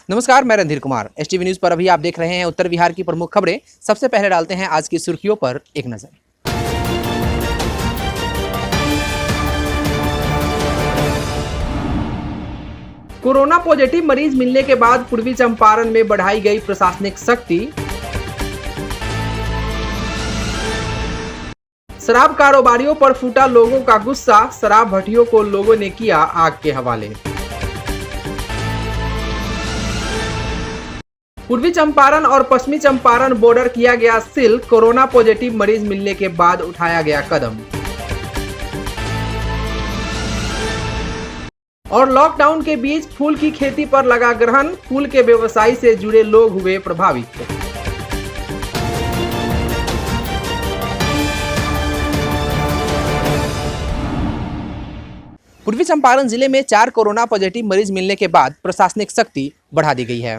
नमस्कार, मैं Randhir Kumar. STV news पर अभी आप देख रहे हैं उत्तर बिहार की प्रमुख खबरें। सबसे पहले डालते हैं आज की सुर्खियों पर एक नजर। कोरोना पॉजिटिव मरीज मिलने के बाद पूर्वी चंपारण में बढ़ाई गई प्रशासनिक सख्ती। शराब कारोबारियों पर फूटा लोगों का गुस्सा, शराब भट्टियों को लोगों ने किया आग के हवाले। पूर्वी चंपारण और पश्चिमी चंपारण बॉर्डर किया गया सील, कोरोना पॉजिटिव मरीज मिलने के बाद उठाया गया कदम। और लॉकडाउन के बीच फूल की खेती पर लगा ग्रहण, फूल के व्यवसाय से जुड़े लोग हुए प्रभावित। पूर्वी चंपारण जिले में 4 कोरोना पॉजिटिव मरीज मिलने के बाद प्रशासनिक सख्ती बढ़ा दी गई है।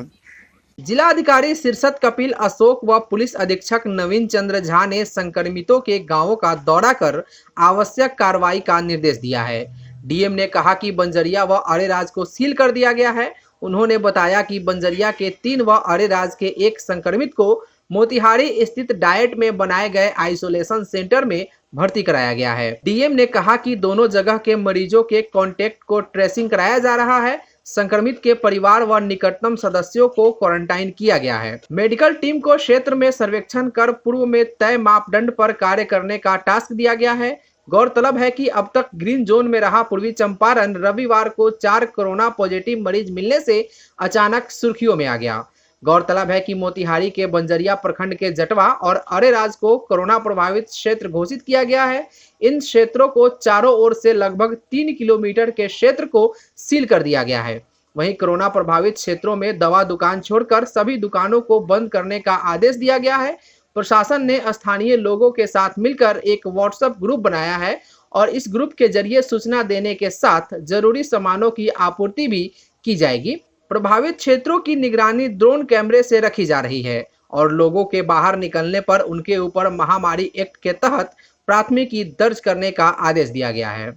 जिला अधिकारी शीर्षत कपिल अशोक व पुलिस अधीक्षक नवीन चंद्र झा ने संक्रमितों के गांवों का दौरा कर आवश्यक कार्रवाई का निर्देश दिया है। डीएम ने कहा कि बंजरिया व अरेराज को सील कर दिया गया है। उन्होंने बताया कि बंजरिया के 3 व अरेराज के 1 संक्रमित को मोतिहारी स्थित डाइट में बनाए गए आइसोलेशन सेंटर में भर्ती कराया गया है। डीएम ने कहा कि दोनों जगह के मरीजों के कॉन्टेक्ट को ट्रेसिंग कराया जा रहा है। संक्रमित के परिवार व निकटतम सदस्यों को क्वारंटाइन किया गया है। मेडिकल टीम को क्षेत्र में सर्वेक्षण कर पूर्व में तय मापदंड पर कार्य करने का टास्क दिया गया है। गौरतलब है कि अब तक ग्रीन जोन में रहा पूर्वी चंपारण रविवार को 4 कोरोना पॉजिटिव मरीज मिलने से अचानक सुर्खियों में आ गया। गौरतलब है कि मोतिहारी के बंजरिया प्रखंड के जटवा और अरेराज को कोरोना प्रभावित क्षेत्र घोषित किया गया है। इन क्षेत्रों को चारों ओर से लगभग 3 किलोमीटर के क्षेत्र को सील कर दिया गया है। वहीं कोरोना प्रभावित क्षेत्रों में दवा दुकान छोड़कर सभी दुकानों को बंद करने का आदेश दिया गया है। प्रशासन ने स्थानीय लोगों के साथ मिलकर एक व्हाट्सएप ग्रुप बनाया है और इस ग्रुप के जरिए सूचना देने के साथ जरूरी सामानों की आपूर्ति भी की जाएगी। प्रभावित क्षेत्रों की निगरानी ड्रोन कैमरे से रखी जा रही है और लोगों के बाहर निकलने पर उनके ऊपर महामारी एक्ट के तहत प्राथमिकी दर्ज करने का आदेश दिया गया है।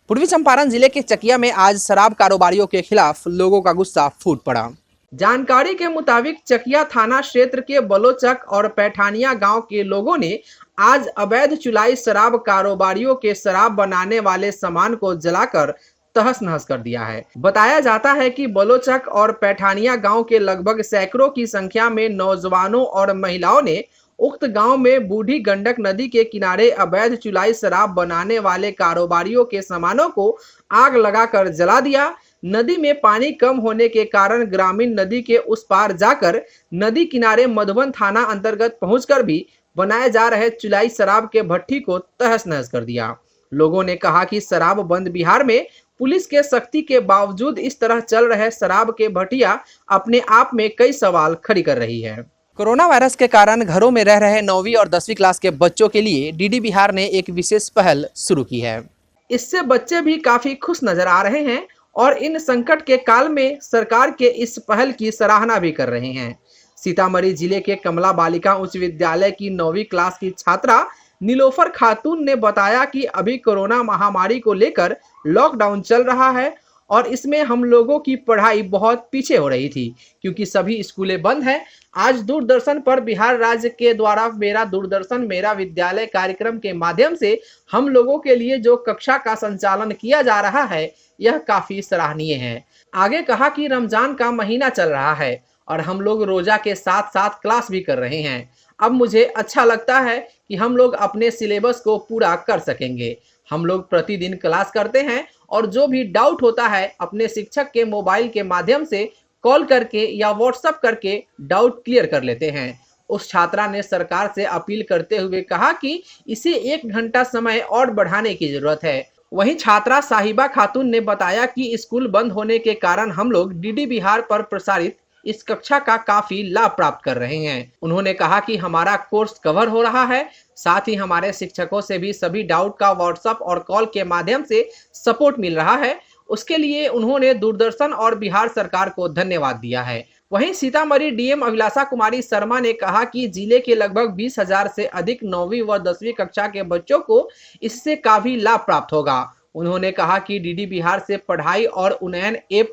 पूर्वी चंपारण जिले के चकिया में आज शराब कारोबारियों के खिलाफ लोगों का गुस्सा फूट पड़ा। जानकारी के मुताबिक चकिया थाना क्षेत्र के बलोचक और पैठानिया गांव के लोगों ने आज अवैध चुलाई शराब कारोबारियों के शराब बनाने वाले सामान को जलाकर तहस नहस कर दिया है। बताया जाता है कि बलोचक और पैठानिया गांव के लगभग सैकड़ों की संख्या में नौजवानों और महिलाओं ने उक्त गांव में बूढ़ी गंडक नदी के किनारे अवैध चुलाई शराब बनाने वाले कारोबारियों के सामानों को आग लगाकर जला दिया। नदी में पानी कम होने के कारण ग्रामीण नदी के उस पार जाकर नदी किनारे मधुबन थाना अंतर्गत पहुंचकर भी बनाए जा रहे चुलाई शराब के भट्टी को तहस नहस कर दिया। लोगों ने कहा कि शराब बंद बिहार में पुलिस के सख्ती के बावजूद इस तरह चल रहे शराब के भट्टियां अपने आप में कई सवाल खड़ी कर रही है। कोरोना वायरस के कारण घरों में रह रहे 9वीं और 10वीं क्लास के बच्चों के लिए डीडी बिहार ने एक विशेष पहल शुरू की है। इससे बच्चे भी काफी खुश नजर आ रहे हैं और इन संकट के काल में सरकार के इस पहल की सराहना भी कर रहे हैं। सीतामढ़ी जिले के कमला बालिका उच्च विद्यालय की 9वीं क्लास की छात्रा नीलोफर खातून ने बताया कि अभी कोरोना महामारी को लेकर लॉकडाउन चल रहा है और इसमें हम लोगों की पढ़ाई बहुत पीछे हो रही थी क्योंकि सभी स्कूलें बंद हैं। आज दूरदर्शन पर बिहार राज्य के द्वारा मेरा दूरदर्शन मेरा विद्यालय कार्यक्रम के माध्यम से हम लोगों के लिए जो कक्षा का संचालन किया जा रहा है यह काफी सराहनीय है। आगे कहा कि रमजान का महीना चल रहा है और हम लोग रोजा के साथ साथ क्लास भी कर रहे हैं। अब मुझे अच्छा लगता है कि हम लोग अपने सिलेबस को पूरा कर सकेंगे। हम लोग प्रतिदिन क्लास करते हैं और जो भी डाउट होता है अपने शिक्षक के मोबाइल के माध्यम से कॉल करके या व्हाट्सएप करके डाउट क्लियर कर लेते हैं। उस छात्रा ने सरकार से अपील करते हुए कहा कि इसे 1 घंटा समय और बढ़ाने की जरूरत है। वहीं छात्रा साहिबा खातून ने बताया कि स्कूल बंद होने के कारण हम लोग डीडी बिहार पर प्रसारित इस कक्षा का काफी लाभ प्राप्त कर रहे हैं। उन्होंने कहा कि हमारा कोर्स कवर हो रहा है, साथ ही हमारे शिक्षकों से भी सभी डाउट का व्हाट्सएप और कॉल के माध्यम से सपोर्ट मिल रहा है। उसके लिए उन्होंने दूरदर्शन और बिहार सरकार को धन्यवाद दिया है। वहीं सीतामढ़ी डीएम अभिलाषा कुमारी शर्मा ने कहा कि जिले के लगभग 20,000 से अधिक 9वीं व 10वीं कक्षा के बच्चों को इससे काफी लाभ प्राप्त होगा। उन्होंने कहा कि डीडी बिहार से पढ़ाई और उन्नयन ऐप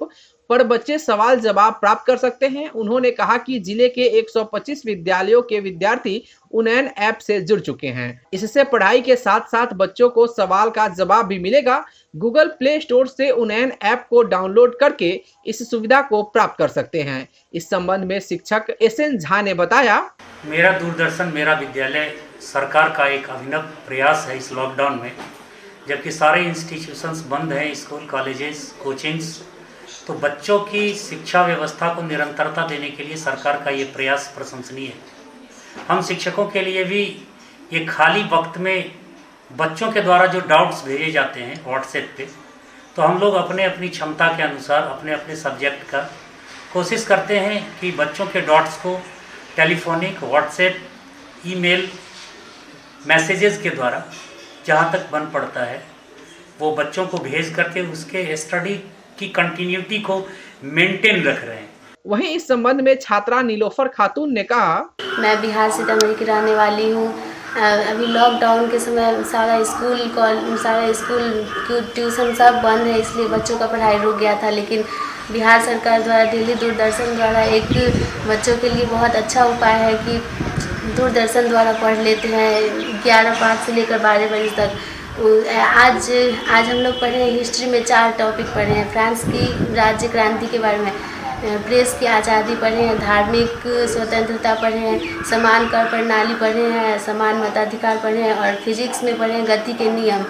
पर बच्चे सवाल जवाब प्राप्त कर सकते हैं। उन्होंने कहा कि जिले के 125 विद्यालयों के विद्यार्थी उन्नयन ऐप से जुड़ चुके हैं। इससे पढ़ाई के साथ साथ बच्चों को सवाल का जवाब भी मिलेगा। गूगल प्ले स्टोर से उन्नयन ऐप को डाउनलोड करके इस सुविधा को प्राप्त कर सकते हैं। इस संबंध में शिक्षक SN झा ने बताया, मेरा दूरदर्शन मेरा विद्यालय सरकार का एक अभिनव प्रयास है इस लॉकडाउन में, जबकि सारे इंस्टीट्यूशंस बंद हैं, स्कूल, कॉलेजेस, कोचिंग्स, तो बच्चों की शिक्षा व्यवस्था को निरंतरता देने के लिए सरकार का ये प्रयास प्रशंसनीय है। हम शिक्षकों के लिए भी ये खाली वक्त में बच्चों के द्वारा जो डाउट्स भेजे जाते हैं व्हाट्सएप पे, तो हम लोग अपने अपनी क्षमता के अनुसार अपने अपने सब्जेक्ट का कोशिश करते हैं कि बच्चों के डाउट्स को टेलीफोनिक, व्हाट्सएप, ईमेल, मैसेजेस के द्वारा जहाँ तक बन पड़ता है वो बच्चों को भेज करके उसके स्टडी की कंटिन्यूटी को मेंटेन रख रहे हैं। वहीं इस संबंध में छात्रा नीलोफर खातून ने कहा, मैं बिहार सीतामढ़ी की रहने वाली हूँ। अभी लॉकडाउन के समय सारा स्कूल ट्यूशन सब बंद है, इसलिए बच्चों का पढ़ाई रुक गया था। लेकिन बिहार सरकार द्वारा दिल्ली दूरदर्शन द्वारा एक बच्चों के लिए बहुत अच्छा उपाय है कि दूरदर्शन द्वारा पढ़ लेते हैं 11:05 से लेकर 12 बजे तक। आज हम लोग पढ़े हैं, हिस्ट्री में 4 टॉपिक पढ़े हैं। फ्रांस की राज्य क्रांति के बारे में, प्रेस की आज़ादी पढ़े हैं, धार्मिक स्वतंत्रता पढ़े हैं, समान कर प्रणाली पढ़े हैं, समान मताधिकार पढ़े हैं और फिजिक्स में पढ़े हैं गति के नियम।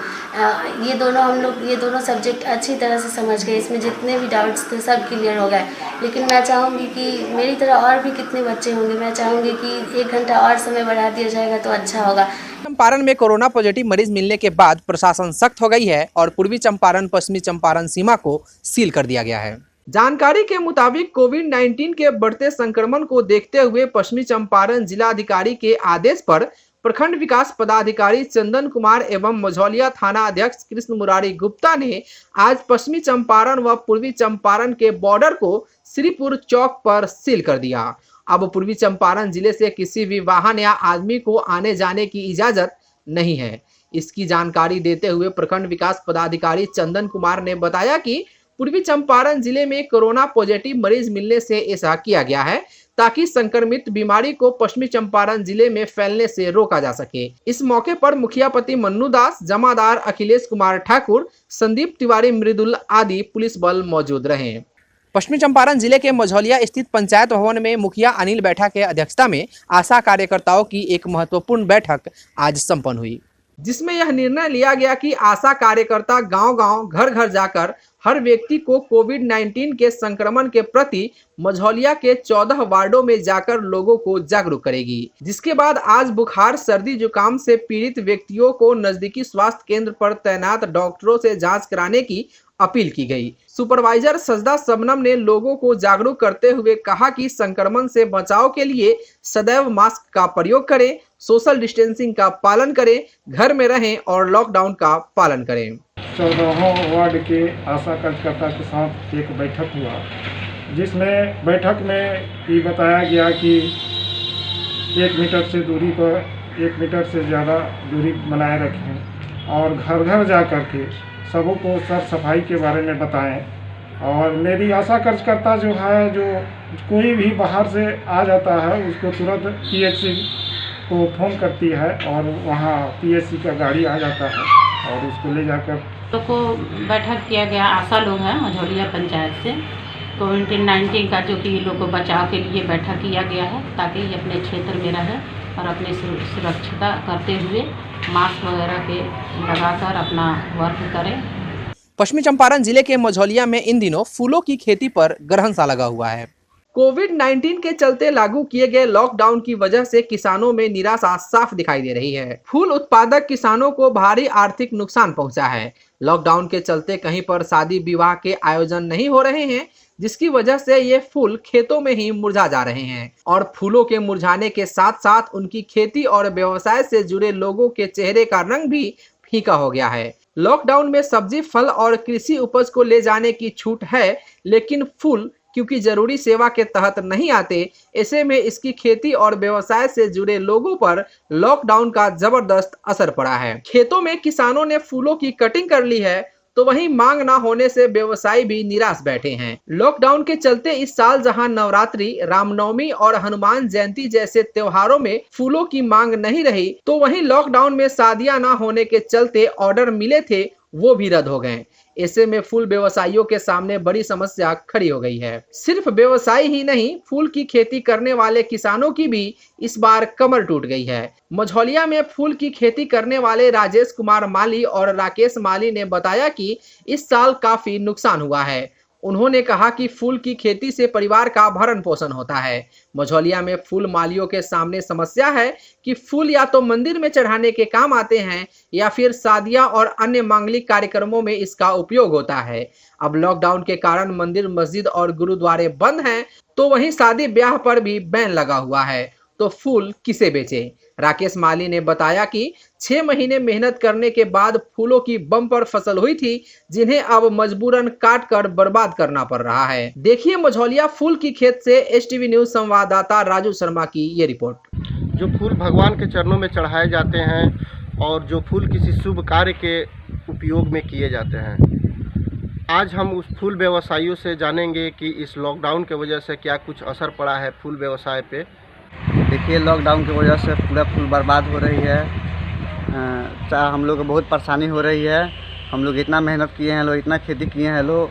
ये दोनों सब्जेक्ट अच्छी तरह से समझ गए। इसमें जितने भी डाउट्स थे सब क्लियर हो गए। लेकिन मैं चाहूँगी कि मेरी तरह और भी कितने बच्चे होंगे, मैं चाहूँगी कि 1 घंटा और समय बढ़ा दिया जाएगा तो अच्छा होगा। चंपारण में कोरोना पॉजिटिव मरीज मिलने के बाद प्रशासन सख्त हो गई है और पूर्वी चंपारण पश्चिमी चंपारण सीमा को सील कर दिया गया है। जानकारी के मुताबिक कोविड-19 के बढ़ते संक्रमण को देखते हुए पश्चिमी चंपारण जिलाधिकारी के आदेश पर प्रखंड विकास पदाधिकारी चंदन कुमार एवं मझौलिया थाना अध्यक्ष कृष्ण मुरारी गुप्ता ने आज पश्चिमी चंपारण व पूर्वी चंपारण के बॉर्डर को श्रीपुर चौक पर सील कर दिया। अब पूर्वी चंपारण जिले से किसी भी वाहन या आदमी को आने जाने की इजाजत नहीं है। इसकी जानकारी देते हुए प्रखंड विकास पदाधिकारी चंदन कुमार ने बताया कि पूर्वी चंपारण जिले में कोरोना पॉजिटिव मरीज मिलने से ऐसा किया गया है ताकि संक्रमित बीमारी को पश्चिमी चंपारण जिले में फैलने से रोका जा सके। इस मौके पर मुखियापति मन्नू दास, जमादार अखिलेश कुमार ठाकुर, संदीप तिवारी, मृदुल आदि पुलिस बल मौजूद रहे। पश्चिमी चंपारण जिले के मझौलिया स्थित पंचायत भवन में मुखिया अनिल बैठा के अध्यक्षता में आशा कार्यकर्ताओं की एक महत्वपूर्ण बैठक आज संपन्न हुई, जिसमें यह निर्णय लिया गया कि आशा कार्यकर्ता गांव-गांव, घर-घर जाकर हर व्यक्ति को कोविड-19 के संक्रमण के प्रति मझौलिया के 14 वार्डों में जाकर लोगों को जागरूक करेगी। जिसके बाद आज बुखार, सर्दी, जुकाम से पीड़ित व्यक्तियों को नजदीकी स्वास्थ्य केंद्र पर तैनात डॉक्टरों से जांच कराने की अपील की गई। सुपरवाइजर सजदा सबनम ने लोगों को जागरूक करते हुए कहा कि संक्रमण से बचाव के लिए सदैव मास्क का प्रयोग करें, सोशल डिस्टेंसिंग का पालन करें, घर में रहें और लॉकडाउन का पालन करें। 14 वार्ड के आशा कार्यकर्ता के साथ एक बैठक हुआ, जिसमें बैठक में ये बताया गया कि 1 मीटर से दूरी पर 1 मीटर से ज़्यादा दूरी बनाए रखें और घर घर जा कर के सबों को साफ सफाई के बारे में बताएं। और मेरी आशा कार्यकर्ता जो है, जो कोई भी बाहर से आ जाता है उसको तुरंत PHC को फ़ोन करती है और वहाँ PHC का गाड़ी आ जाता है और उसको ले जाकर लोग को बैठक किया गया। आशा लोग हैं मझौलिया पंचायत से कोविड-19 का जो कि लोग को बचाव के लिए बैठक किया गया है ताकि ये अपने क्षेत्र में रहे और अपनी सुरक्षिता करते हुए मास्क वगैरह के लगाकर अपना वर्क करें। पश्चिमी चंपारण जिले के मझौलिया में इन दिनों फूलों की खेती पर ग्रहण सा लगा हुआ है। कोविड-19 के चलते लागू किए गए लॉकडाउन की वजह से किसानों में निराशा साफ दिखाई दे रही है। फूल उत्पादक किसानों को भारी आर्थिक नुकसान पहुंचा है। लॉकडाउन के चलते कहीं पर शादी विवाह के आयोजन नहीं हो रहे हैं, जिसकी वजह से ये फूल खेतों में ही मुरझा जा रहे हैं और फूलों के मुरझाने के साथ साथ उनकी खेती और व्यवसाय से जुड़े लोगों के चेहरे का रंग भी फीका हो गया है। लॉकडाउन में सब्जी, फल और कृषि उपज को ले जाने की छूट है, लेकिन फूल क्योंकि जरूरी सेवा के तहत नहीं आते, ऐसे में इसकी खेती और व्यवसाय से जुड़े लोगों पर लॉकडाउन का जबरदस्त असर पड़ा है। खेतों में किसानों ने फूलों की कटिंग कर ली है, तो वहीं मांग ना होने से व्यवसायी भी निराश बैठे हैं। लॉकडाउन के चलते इस साल जहां नवरात्रि, रामनवमी और हनुमान जयंती जैसे त्योहारों में फूलों की मांग नहीं रही, तो वहीं लॉकडाउन में शादियां ना होने के चलते ऑर्डर मिले थे वो भी रद्द हो गए। ऐसे में फूल व्यवसायियों के सामने बड़ी समस्या खड़ी हो गई है। सिर्फ व्यवसायी ही नहीं, फूल की खेती करने वाले किसानों की भी इस बार कमर टूट गई है। मझौलिया में फूल की खेती करने वाले राजेश कुमार माली और राकेश माली ने बताया कि इस साल काफी नुकसान हुआ है। उन्होंने कहा कि फूल की खेती से परिवार का भरण पोषण होता है। मझौलिया में फूल मालियों के सामने समस्या है कि फूल या तो मंदिर में चढ़ाने के काम आते हैं या फिर शादियां और अन्य मांगलिक कार्यक्रमों में इसका उपयोग होता है। अब लॉकडाउन के कारण मंदिर, मस्जिद और गुरुद्वारे बंद हैं, तो वहीं शादी ब्याह पर भी बैन लगा हुआ है, तो फूल किसे बेचे। राकेश माली ने बताया कि 6 महीने मेहनत करने के बाद फूलों की बम्पर फसल हुई थी, जिन्हें अब मजबूरन काट कर बर्बाद करना पड़ रहा है। देखिए मझौलिया फूल की खेत से एसटीवी न्यूज संवाददाता राजू शर्मा की ये रिपोर्ट। जो फूल भगवान के चरणों में चढ़ाए जाते हैं और जो फूल किसी शुभ कार्य के उपयोग में किए जाते हैं, आज हम उस फूल व्यवसायियों से जानेंगे कि इस लॉकडाउन के वजह से क्या कुछ असर पड़ा है फूल व्यवसाय पे। देखिए, लॉकडाउन की वजह से पूरा फूल बर्बाद हो रही है। हम लोग को बहुत परेशानी हो रही है। हम लोग इतना मेहनत किए हैं, लोग इतना खेती किए हैं। लोग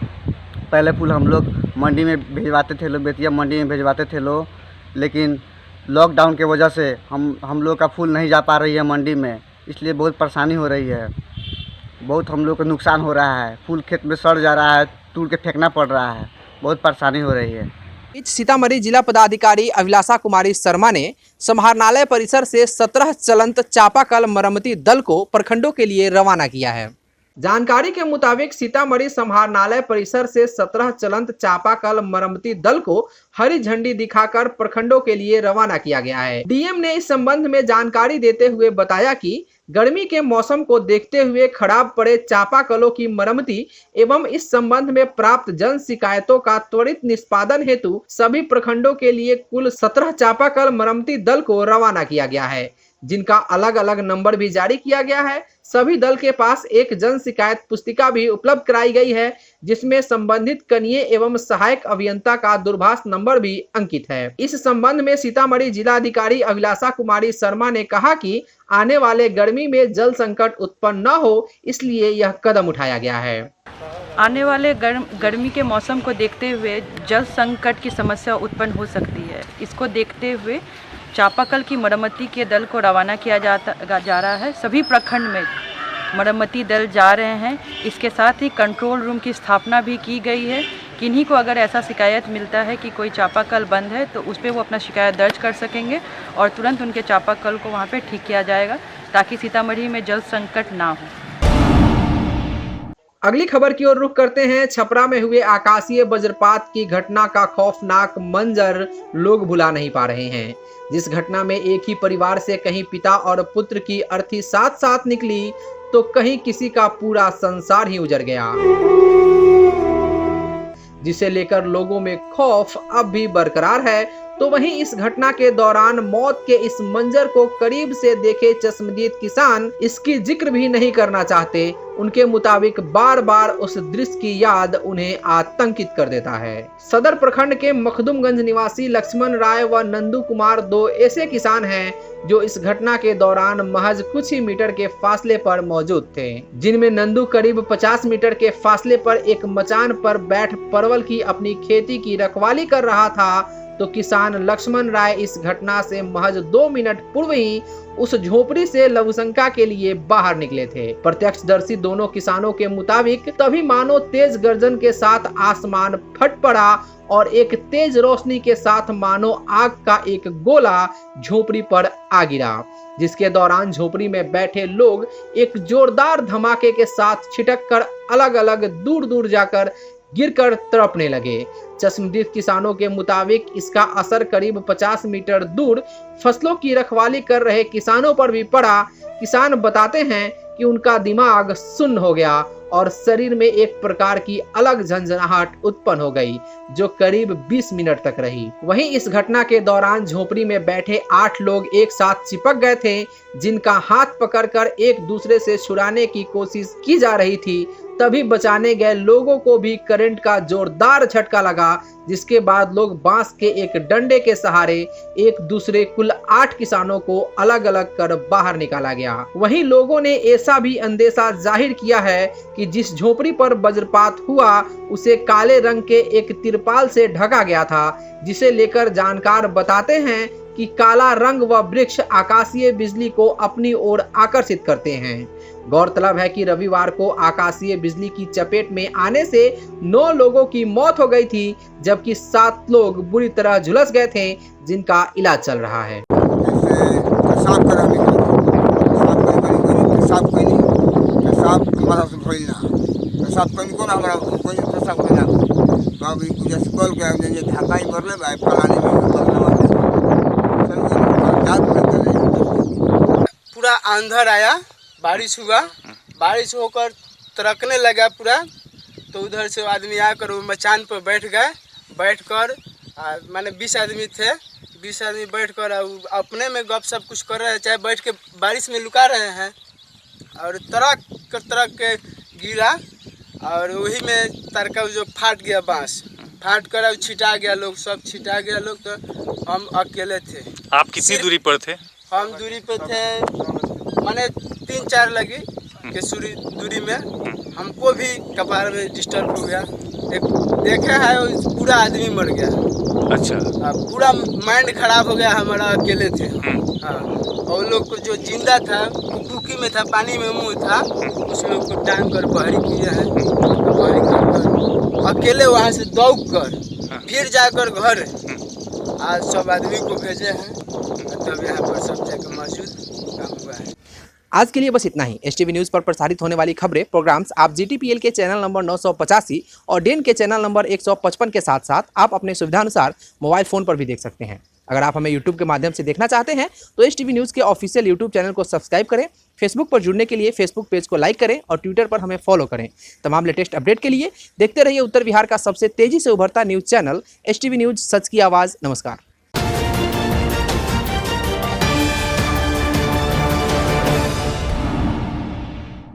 पहले फूल हम लोग मंडी में भिजवाते थे, लोग बेतिया मंडी में भिजवाते थे लोग, लेकिन लॉकडाउन के वजह से हम लोग का फूल नहीं जा पा रही है मंडी में, इसलिए बहुत परेशानी हो रही है। बहुत हम लोग को नुकसान हो रहा है, फूल खेत में सड़ जा रहा है, तोड़ के फेंकना पड़ रहा है, बहुत परेशानी हो रही है। सीतामढ़ी जिला पदाधिकारी अभिलाषा कुमारी शर्मा ने समाहरणालय परिसर से 17 चलंत चापाकल मरम्मती दल को प्रखंडों के लिए रवाना किया है। जानकारी के मुताबिक सीतामढ़ी समाहरणालय परिसर से 17 चलंत चापाकल मरम्मती दल को हरी झंडी दिखाकर प्रखंडों के लिए रवाना किया गया है। डीएम ने इस संबंध में जानकारी देते हुए बताया कि गर्मी के मौसम को देखते हुए खराब पड़े चापाकलों की मरम्मती एवं इस संबंध में प्राप्त जन शिकायतों का त्वरित निष्पादन हेतु सभी प्रखंडों के लिए कुल 17 चापाकल मरम्मती दल को रवाना किया गया है, जिनका अलग अलग नंबर भी जारी किया गया है। सभी दल के पास एक जन शिकायत पुस्तिका भी उपलब्ध कराई गई है, जिसमें संबंधित कनीय एवं सहायक अभियंता का दूरभाष नंबर भी अंकित है। इस संबंध में सीतामढ़ी जिलाधिकारी अभिलाषा कुमारी शर्मा ने कहा कि आने वाले गर्मी में जल संकट उत्पन्न न हो, इसलिए यह कदम उठाया गया है। आने वाले गर्मी के मौसम को देखते हुए जल संकट की समस्या उत्पन्न हो सकती है। इसको देखते हुए चापाकल की मरम्मती के दल को रवाना किया जा रहा है। सभी प्रखंड में मरम्मती दल जा रहे हैं। इसके साथ ही कंट्रोल रूम की स्थापना भी की गई है। किन्हीं को अगर ऐसा शिकायत मिलता है कि कोई चापाकल बंद है तो उस पर वो अपना शिकायत दर्ज कर सकेंगे और तुरंत उनके चापाकल को वहाँ पे ठीक किया जाएगा, ताकि सीतामढ़ी में जल संकट ना हो। अगली खबर की ओर रुख करते हैं। छपरा में हुए आकाशीय वज्रपात की घटना का खौफनाक मंजर लोग भुला नहीं पा रहे हैं। जिस घटना में एक ही परिवार से कहीं पिता और पुत्र की अर्थी साथ साथ निकली, तो कहीं किसी का पूरा संसार ही उजड़ गया, जिसे लेकर लोगों में खौफ अब भी बरकरार है। तो वहीं इस घटना के दौरान मौत के इस मंजर को करीब से देखे चश्मदीद किसान इसकी जिक्र भी नहीं करना चाहते। उनके मुताबिक बार बार उस दृश्य की याद उन्हें आतंकित कर देता है। सदर प्रखंड के मखदुमगंज निवासी लक्ष्मण राय व नंदू कुमार दो ऐसे किसान हैं जो इस घटना के दौरान महज कुछ ही मीटर के फासले पर मौजूद थे, जिनमें नंदू करीब 50 मीटर के फासले पर एक मचान पर बैठ परवल की अपनी खेती की रखवाली कर रहा था, तो किसान लक्ष्मण राय इस घटना से महज 2 मिनट पूर्व ही उस झोपड़ी से लघुशंका के लिए बाहर निकले थे। प्रत्यक्षदर्शी दोनों किसानों के मुताबिक तभी मानो तेज गर्जन के साथ आसमान फट पड़ा और एक तेज रोशनी के साथ मानो आग का एक गोला झोपड़ी पर आ गिरा, जिसके दौरान झोपड़ी में बैठे लोग एक जोरदार धमाके के साथ छिटक कर अलग अलग दूर दूर जाकर गिरकर तड़पने लगे। चश्मदीद किसानों के मुताबिक इसका असर करीब 50 मीटर दूर फसलों की रखवाली कर रहे किसानों पर भी पड़ा। किसान बताते हैं कि उनका दिमाग सुन्न हो गया और शरीर में एक प्रकार की अलग झंझनाहट उत्पन्न हो गई, जो करीब 20 मिनट तक रही। वहीं इस घटना के दौरान झोपड़ी में बैठे 8 लोग एक साथ चिपक गए थे, जिनका हाथ पकड़कर एक दूसरे से छुड़ाने की कोशिश की जा रही थी। तभी बचाने गए लोगों को भी करंट का जोरदार झटका लगा, जिसके बाद लोग बांस के एक डंडे के सहारे एक दूसरे कुल 8 किसानों को अलग अलग कर बाहर निकाला गया। वहीं लोगों ने ऐसा भी अंदेशा जाहिर किया है कि जिस झोपड़ी पर वज्रपात हुआ उसे काले रंग के एक तिरपाल से ढका गया था, जिसे लेकर जानकार बताते हैं कि काला रंग व वृक्ष आकाशीय बिजली को अपनी ओर आकर्षित करते हैं। गौरतलब है कि रविवार को आकाशीय बिजली की चपेट में आने से 9 लोगों की मौत हो गई थी, जबकि 7 लोग बुरी तरह झुलस गए थे, जिनका इलाज चल रहा है। पूरा अंधर आया, बारिश हुआ, बारिश होकर तरकने लगा पूरा, तो उधर से आदमी आकर वो मचान पर बैठ कर माने 20 आदमी थे, 20 आदमी बैठ कर अपने में गपशप कुछ कर रहे हैं, चाहे बैठ के बारिश में लुका रहे हैं, और तरक के गिरा और वही में तरका जो फाट गया, बांस फाट कर छिटा गया, लोग सब छिटा गया लोग। तो हम अकेले थे। आप कितनी दूरी पर थे? हम दूरी पे थे माने 3-4 लगी के दूरी में। हमको भी कपार में डिस्टर्ब हो गया, एक देखे है पूरा आदमी मर गया। अच्छा। पूरा माइंड खराब हो गया, हमारा अकेले थे। हाँ, और लोग को जो जिंदा था कुकी में था, पानी में मुंह था, उस लोग को टांग कर बहरी किया है। बहरी कर अकेले वहाँ से दौड़ कर फिर जाकर घर आज सब आदमी को भेजे हैं, तब यहाँ पर सब जगह मौजूद काम हुआ है। आज के लिए बस इतना ही। STV न्यूज़ पर प्रसारित होने वाली खबरें, प्रोग्राम्स आप GTPL के चैनल नंबर 985 और डेन के चैनल नंबर 155 के साथ साथ आप अपने सुविधानुसार मोबाइल फ़ोन पर भी देख सकते हैं। अगर आप हमें YouTube के माध्यम से देखना चाहते हैं तो STV न्यूज़ के ऑफिशियल YouTube चैनल को सब्सक्राइब करें। फेसबुक पर जुड़ने के लिए फेसबुक पेज को लाइक करें और ट्विटर पर हमें फॉलो करें। तमाम लेटेस्ट अपडेट के लिए देखते रहिए उत्तर बिहार का सबसे तेजी से उभरता न्यूज़ चैनल STV न्यूज़, सच की आवाज़। नमस्कार।